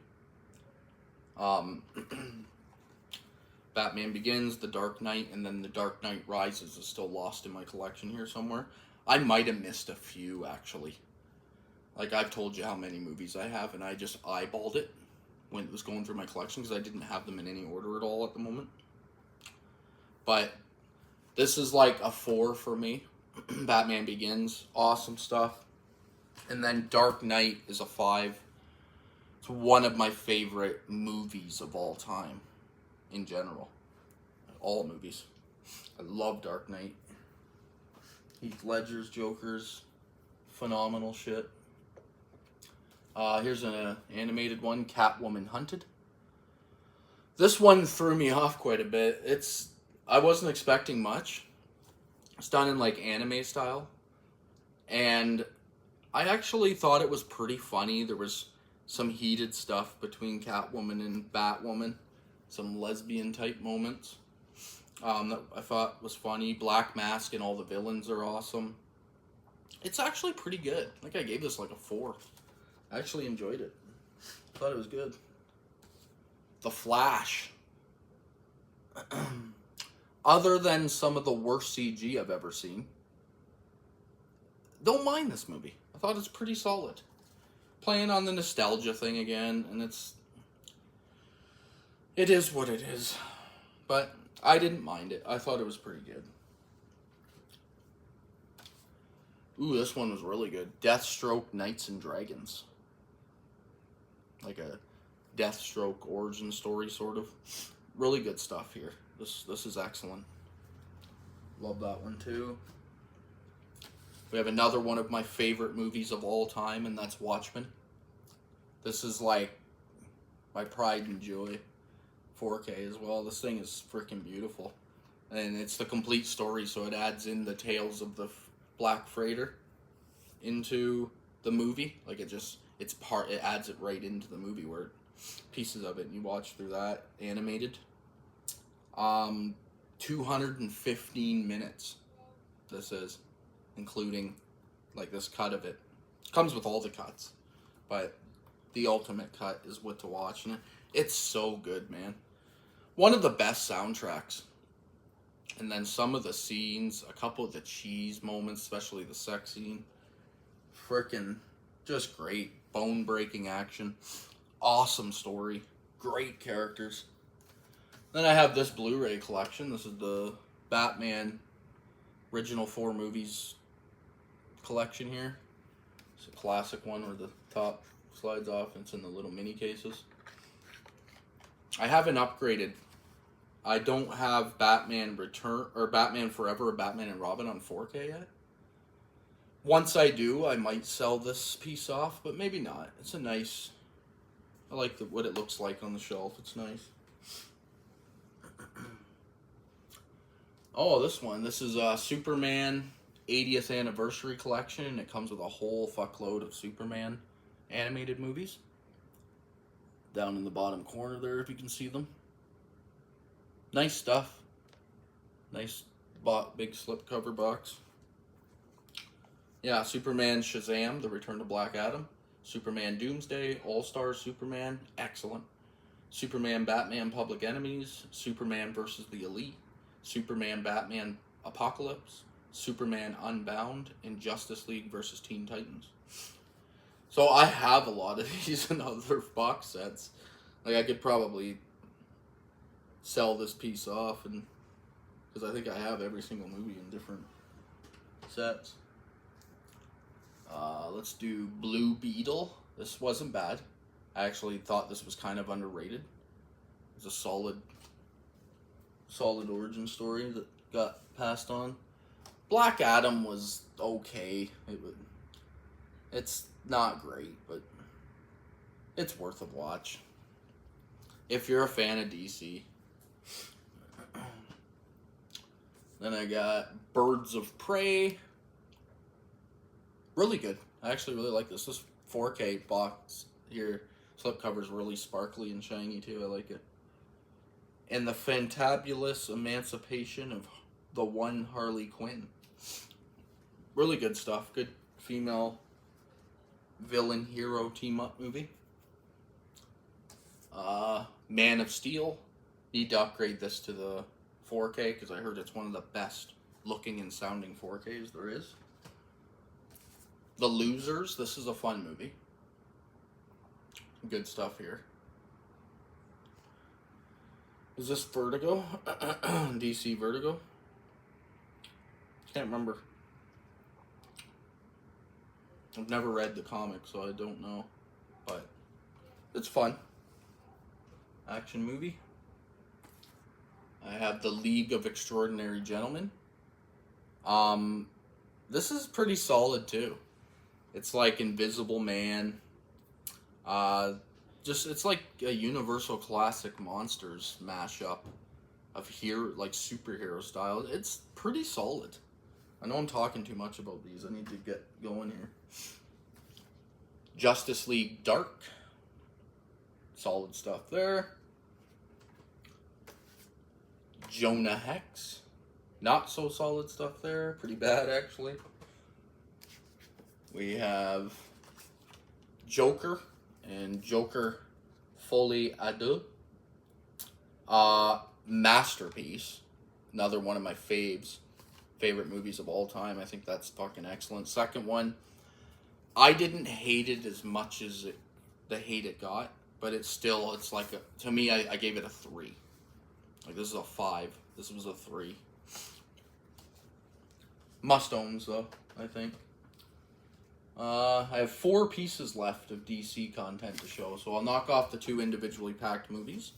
Batman Begins, The Dark Knight, and then The Dark Knight Rises is still lost in my collection here somewhere. I might have missed a few, actually. Like, I've told you how many movies I have, and I just eyeballed it when it was going through my collection, because I didn't have them in any order at all at the moment. But this is like a 4 for me. Batman Begins, awesome stuff. And then Dark Knight is a 5. It's one of my favorite movies of all time, in general. All movies. I love Dark Knight. Heath Ledger's Joker's phenomenal shit. Here's an animated one, Catwoman Hunted. This one threw me off quite a bit. I wasn't expecting much. It's done in like anime style. And I actually thought it was pretty funny. There was some heated stuff between Catwoman and Batwoman. Some lesbian type moments. That I thought was funny. Black Mask and all the villains are awesome. It's actually pretty good. I think I gave this like a 4. I actually enjoyed it. Thought it was good. The Flash. Other than some of the worst CG I've ever seen, don't mind this movie. I thought it's pretty solid. Playing on the nostalgia thing again, and it is what it is. But I didn't mind it. I thought it was pretty good. Ooh, this one was really good. Deathstroke Knights and Dragons. Like a Deathstroke origin story, sort of. Really good stuff here. This is excellent. Love that one too. We have another one of my favorite movies of all time, and that's Watchmen. This is like my pride and joy. 4K as well. This thing is freaking beautiful. And it's the complete story, so it adds in the tales of the Black Freighter into the movie. Like it adds it right into the movie where pieces of it, and you watch through that animated. 215 minutes this is, including like this cut of it. Comes with all the cuts, but the ultimate cut is what to watch, and it's so good, man. One of the best soundtracks. And then some of the scenes, a couple of the cheese moments, especially the sex scene, freaking just great. Bone-breaking action. Awesome story. Great characters. Then I have this Blu-ray collection. This is the Batman original 4 movies collection here. It's a classic one where the top slides off and it's in the little mini cases. I haven't upgraded. I don't have Batman Return or Batman Forever or Batman and Robin on 4K yet. Once I do, I might sell this piece off, but maybe not. It's a nice... I like what it looks like on the shelf. It's nice. Oh, this one. This is Superman 80th Anniversary Collection, and it comes with a whole fuckload of Superman animated movies. down in the bottom corner there, if you can see them. Nice stuff. Nice big slipcover box. Yeah, Superman Shazam, The Return to Black Adam. Superman Doomsday, All-Star Superman, excellent. Superman Batman Public Enemies, Superman vs. the Elite, Superman Batman Apocalypse, Superman Unbound, and Justice League vs. Teen Titans. So I have a lot of these in other box sets. Like, I could probably sell this piece off, and because I think I have every single movie in different sets. Let's do Blue Beetle. This wasn't bad. I actually thought this was kind of underrated. It's a solid origin story that got passed on. Black Adam was okay. It's not great, but it's worth a watch if you're a fan of DC. Then I got Birds of Prey. Really good. I actually really like this. This 4K box here. Slipcover is really sparkly and shiny too. I like it. And the Fantabulous Emancipation of the One Harley Quinn. Really good stuff. Good female villain hero team up movie. Man of Steel. Need to upgrade this to the 4K because I heard it's one of the best looking and sounding 4Ks there is. The Losers. This is a fun movie. Good stuff here. Is this Vertigo? DC Vertigo? Can't remember. I've never read the comic, so I don't know. But it's fun. Action movie. I have The League of Extraordinary Gentlemen. This is pretty solid too. It's like Invisible Man. It's like a Universal Classic Monsters mashup of like superhero style. It's pretty solid. I know I'm talking too much about these. I need to get going here. Justice League Dark. Solid stuff there. Jonah Hex. Not so solid stuff there. Pretty bad, actually. We have Joker and Joker Folie à Deux. Masterpiece. Another one of my favorite movies of all time. I think that's fucking excellent. Second one, I didn't hate it as much as the hate it got, but it's like, to me, I gave it a 3. Like, this is a 5. This was a 3. Must owns, though, I think. I have 4 pieces left of DC content to show, so I'll knock off the 2 individually packed movies.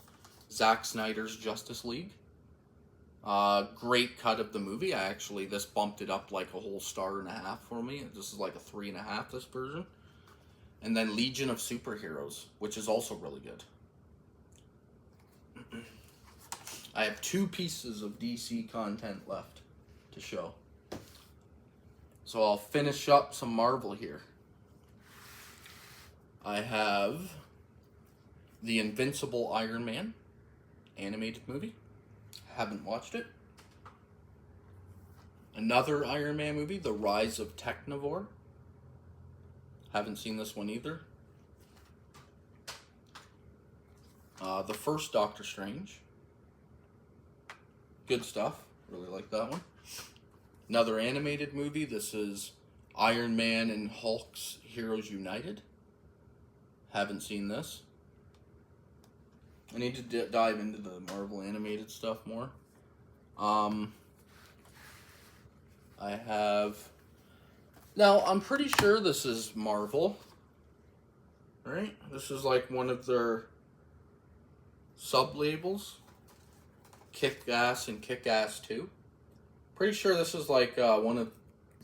Zack Snyder's Justice League. Great cut of the movie. This bumped it up like a whole 1.5 stars for me. This is like a 3.5, this version. And then Legion of Superheroes, which is also really good. I have 2 pieces of DC content left to show. So I'll finish up some Marvel here. I have the Invincible Iron Man animated movie. Haven't watched it. Another Iron Man movie, The Rise of Technovore. Haven't seen this one either. The first Doctor Strange. Good stuff. Really like that one. Another animated movie. This is Iron Man and Hulk's Heroes United. Haven't seen this. I need to dive into the Marvel animated stuff more. I have... Now, I'm pretty sure this is Marvel. Right? This is like one of their sub-labels. Kick-Ass and Kick-Ass 2. Pretty sure this is like one of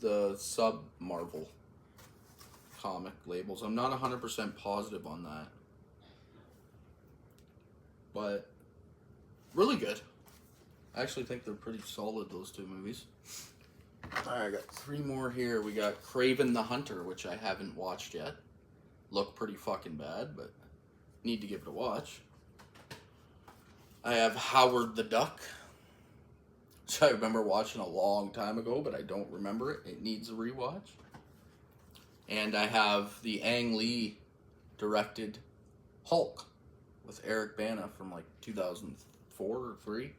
the sub-Marvel comic labels. I'm not 100% positive on that. But really good. I actually think they're pretty solid, those 2 movies. Alright, I got 3 more here. We got Kraven the Hunter, which I haven't watched yet. Look pretty fucking bad, but need to give it a watch. I have Howard the Duck, which I remember watching a long time ago, but I don't remember it. It needs a rewatch. And I have the Ang Lee directed Hulk with Eric Bana from like 2004 or 3.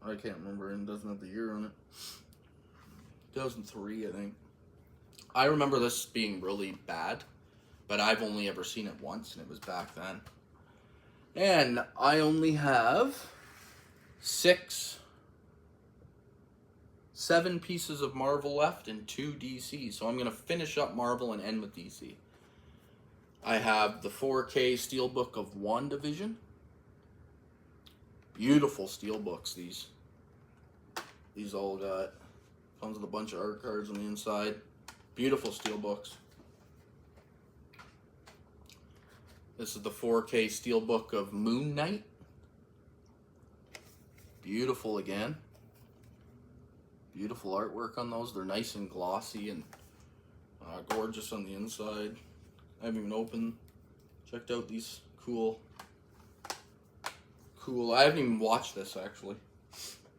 I can't remember, and it doesn't have the year on it. 2003, I think. I remember this being really bad, but I've only ever seen it once, and it was back then. And I only have 7 pieces of Marvel left and 2 DC. So I'm going to finish up Marvel and end with DC. I have the 4K Steelbook of WandaVision. Beautiful steelbooks, these. These all comes with a bunch of art cards on the inside. Beautiful steelbooks. This is the 4K Steelbook of Moon Knight. Beautiful again. Beautiful artwork on those. They're nice and glossy and gorgeous on the inside. I haven't even checked out these cool. I haven't even watched this actually.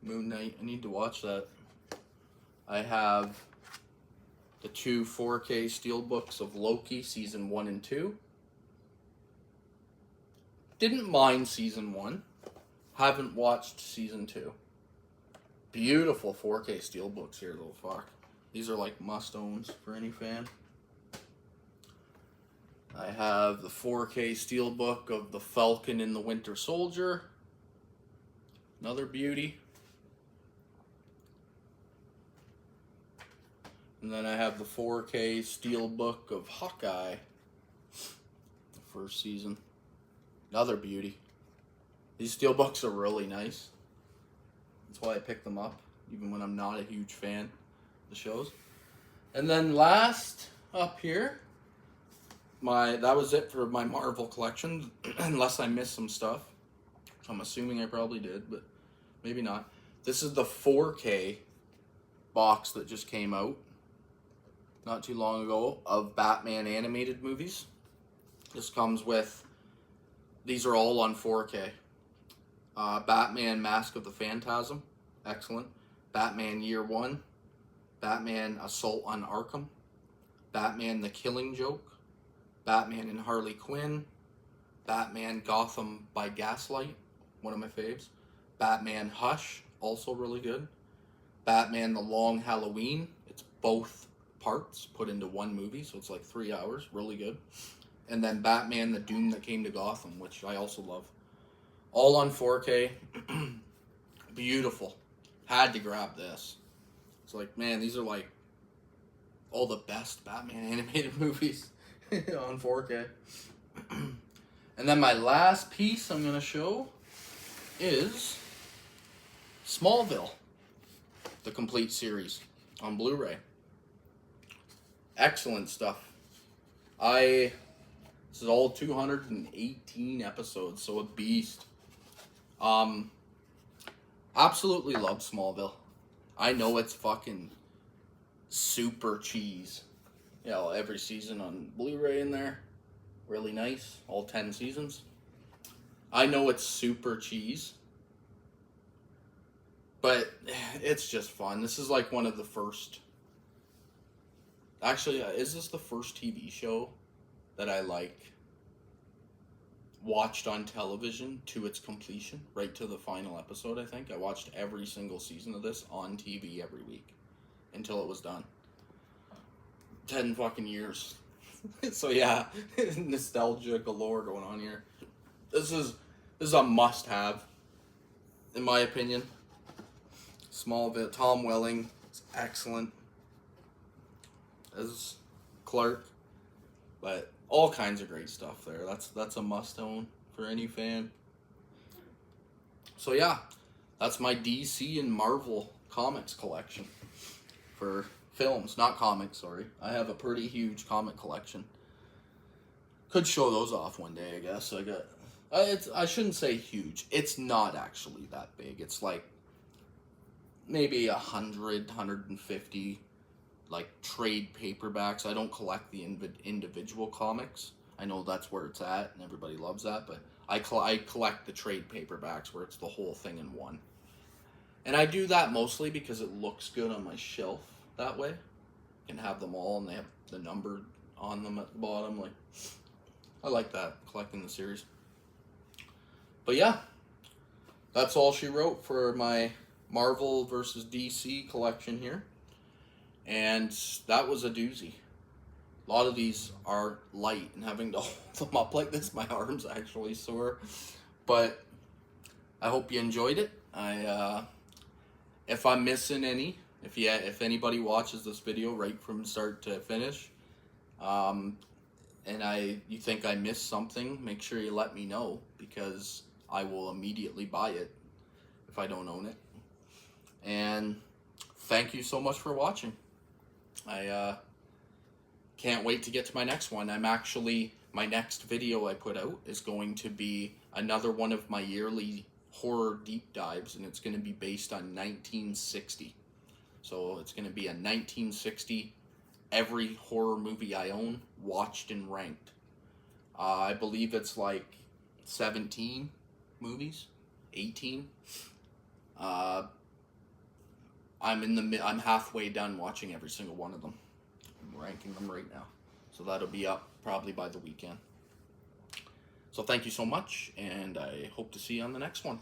Moon Knight. I need to watch that. I have the 2 4K Steelbooks of Loki Season 1 and 2. Didn't mind Season 1. Haven't watched Season 2. Beautiful 4K Steelbooks here though, fuck. These are like must-owns for any fan. I have the 4K Steelbook of The Falcon and the Winter Soldier. Another beauty. And then I have the 4K Steelbook of Hawkeye. The first season. Another beauty. These steelbooks are really nice. That's why I picked them up, even when I'm not a huge fan of the shows. And then last up here, that was it for my Marvel collection, unless I missed some stuff. I'm assuming I probably did, but maybe not. This is the 4K box that just came out not too long ago of Batman animated movies. This comes with, these are all on 4K. Batman Mask of the Phantasm, excellent. Batman Year One, Batman Assault on Arkham, Batman The Killing Joke, Batman and Harley Quinn, Batman Gotham by Gaslight, one of my faves, Batman Hush, also really good, Batman The Long Halloween, it's both parts put into one movie, so it's like 3 hours, really good, and then Batman The Doom That Came to Gotham, which I also love. All on 4K. Beautiful. Had to grab this. It's like, man, these are like all the best Batman animated movies on 4K. And then my last piece I'm going to show is Smallville, the complete series on Blu-ray. Excellent stuff. This is all 218 episodes, so a beast. Absolutely love Smallville. I know it's fucking super cheese. You know, every season on Blu-ray in there. Really nice. All 10 seasons. I know it's super cheese. But it's just fun. This is like one of the first... Actually, is this the first TV show that I watched on television to its completion, right to the final episode, I think. I watched every single season of this on TV every week until it was done. 10 fucking years. So yeah, nostalgia galore going on here. This is a must-have, in my opinion. Smallville, Tom Welling is excellent as Clark, but all kinds of great stuff there. That's a must-own for any fan. So yeah, that's my DC and Marvel comics collection for films, not comics, sorry. I have a pretty huge comic collection. Could show those off one day, I guess. I shouldn't say huge. It's not actually that big. It's like maybe 100, 150 like trade paperbacks. I don't collect the individual comics. I know that's where it's at and everybody loves that, but I collect the trade paperbacks where it's the whole thing in one. And I do that mostly because it looks good on my shelf that way. I can have them all and they have the number on them at the bottom. Like, I like that, collecting the series. But yeah, that's all she wrote for my Marvel versus DC collection here. And that was a doozy. A lot of these are light, and having to hold them up like this, my arm's actually sore. But I hope you enjoyed it. If I'm missing any, if anybody watches this video right from start to finish, and you think I missed something, make sure you let me know, because I will immediately buy it if I don't own it. And thank you so much for watching. I can't wait to get to my next one. My next video I put out is going to be another one of my yearly horror deep dives, and it's going to be based on 1960. So it's going to be a 1960, every horror movie I own, watched and ranked. I believe it's like 17 movies, 18. I'm halfway done watching every single one of them. I'm ranking them right now. So that'll be up probably by the weekend. So thank you so much, and I hope to see you on the next one.